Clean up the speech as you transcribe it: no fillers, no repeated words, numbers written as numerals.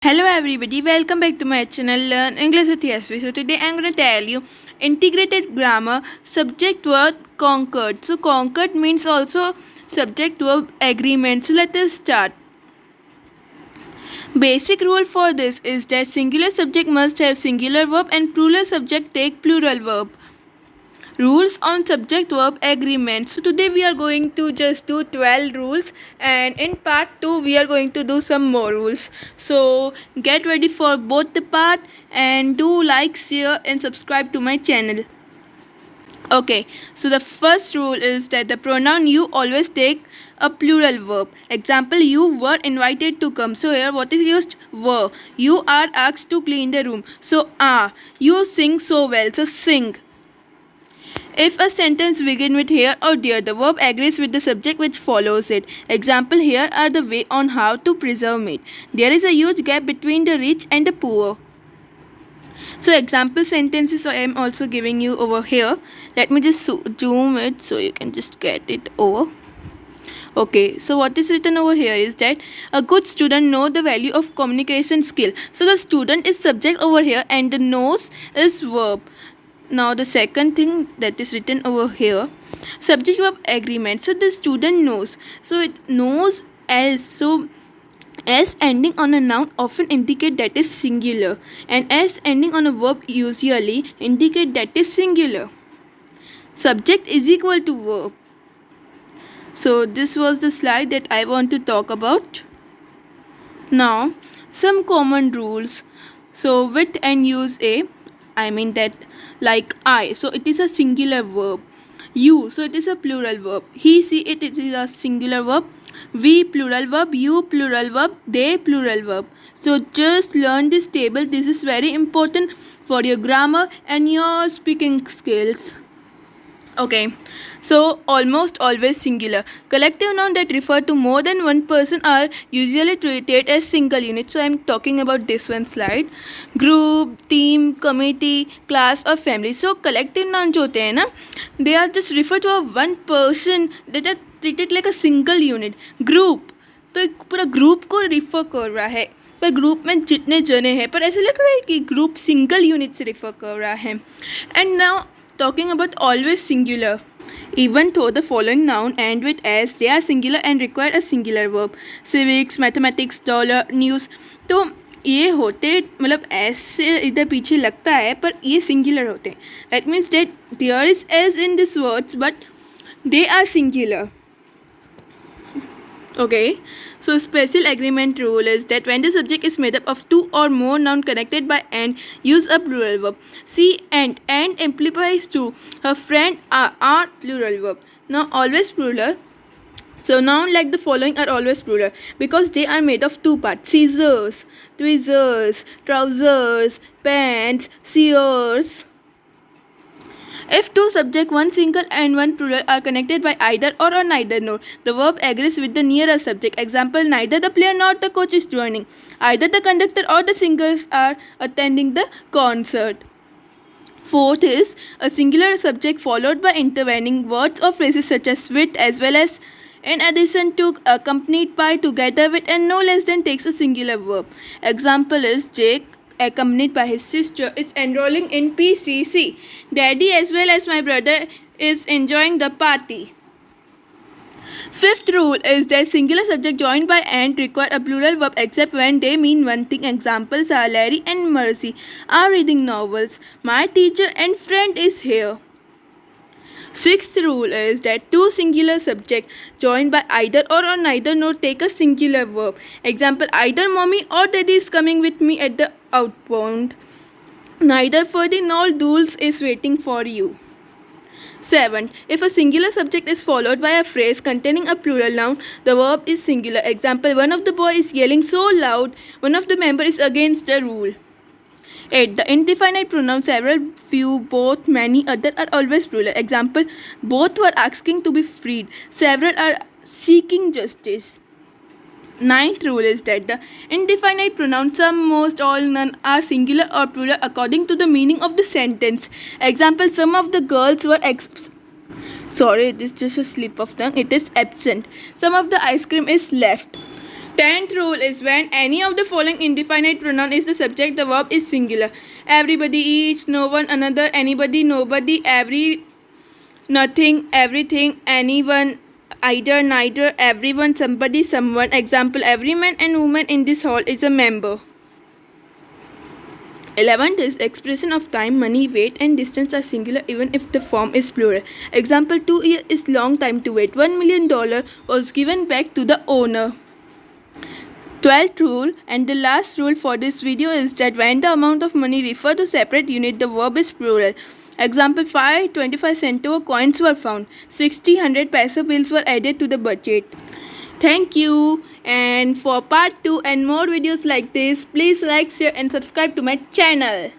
Hello everybody, welcome back to my channel Learn English with ESV. So today I'm going to tell you integrated grammar, subject verb conquered. So conquered means also subject verb agreement. So let us start. Basic rule for this is that singular subject must have singular verb and plural subject take plural verb. Rules on subject verb agreement. So today we are going to just do 12 rules, and in part 2 we are going to do some more rules. So get ready for both the part and do like, share and subscribe to my channel. Okay, so the first rule is that the pronoun you always take a plural verb. Example, you were invited to come. So here what is used? Were. You are asked to clean the room. So are. You sing so well. So sing. If a sentence begins with here or there, the verb agrees with the subject which follows it. Example, here are the way on how to preserve meat. There is a huge gap between the rich and the poor. So example sentences I am also giving you over here. Let me just zoom it so you can just get it over. Okay, so what is written over here is that a good student knows the value of communication skill. So the student is subject over here and the knows is verb. Now the second thing that is written over here, subject verb agreement. So the student knows. So it knows as. So s ending on a noun often indicate that is singular, and s ending on a verb usually indicate that is singular. Subject is equal to verb. So this was the slide that I want to talk about. Now some common rules. So with and use a, I mean that like I, so it is a singular verb. You, so it is a plural verb. He, she, it is a singular verb. We, plural verb. You, plural verb. They, plural verb. So just learn this table. This is very important for your grammar and your speaking skills. Okay, so almost always singular. Collective noun that refer to more than one person are usually treated as single unit. So I am talking about this one slide. Group, team, committee, class or family. So collective noun जो होते हैं ना, they are just refer to a one person that are treated like a single unit. Group, तो एक पूरा group को refer कर रहा है, पर ग्रुप में जितने जने हैं, पर ऐसे लग रहा है कि ग्रुप सिंगल यूनिट से रिफर कर रहा है. And now talking about always singular. Even though the following noun end with s, they are singular and require a singular verb. Civics, mathematics, dollar, news. तो ये होते मतलब s से इधर पीछे लगता है पर ये singular होते हैं. That means that there is s in these words but they are singular. Okay, so special agreement rule is that when the subject is made up of two or more nouns connected by and, use a plural verb. See and implies to. Her friend are plural verb. Now always plural. So noun like the following are always plural because they are made of two parts: scissors, tweezers, trousers, pants, shears. If two subjects, one single and one plural, are connected by either or neither nor, the verb agrees with the nearer subject. Example, neither the player nor the coach is joining. Either the conductor or the singers are attending the concert. Fourth is a singular subject followed by intervening words or phrases such as with, as well as, in addition to, accompanied by, together with, and no less than takes a singular verb. Example is Jake, accompanied by his sister, is enrolling in PCC. Daddy as well as my brother is enjoying the party. Fifth rule is that singular subject joined by and require a plural verb except when they mean one thing. Examples are Larry and Mercy are reading novels. My teacher and friend is here. Sixth rule is that two singular subjects joined by either or neither nor take a singular verb. Example, either mommy or daddy is coming with me at the outbound. Neither Ferdy nor Dulce is waiting for you. 7. If a singular subject is followed by a phrase containing a plural noun, the verb is singular. Example, one of the boys is yelling so loud, one of the members is against the rule. 8. The indefinite pronouns several, few, both, many, other are always plural. Example, both were asking to be freed. Several are seeking justice. Ninth rule is that the indefinite pronouns some, most, all, none are singular or plural according to the meaning of the sentence. Example, some of the girls were sorry, it is just a slip of tongue. It is absent. Some of the ice cream is left. 10th rule is when any of the following indefinite pronoun is the subject, the verb is singular. Everybody, each, no one, another, anybody, nobody, every, nothing, everything, anyone, either, neither, everyone, somebody, someone. Example, every man and woman in this hall is a member. 11th is expression of time, money, weight and distance are singular even if the form is plural. Example, 2 years is long time to wait. $1 million was given back to the owner. 12th rule and the last rule for this video is that when the amount of money refer to separate unit, the verb is plural. Example, 5 25 centavo coins were found. 60 100 paisa bills were added to the budget. Thank you, and for part 2 and more videos like this, please like, share and subscribe to my channel.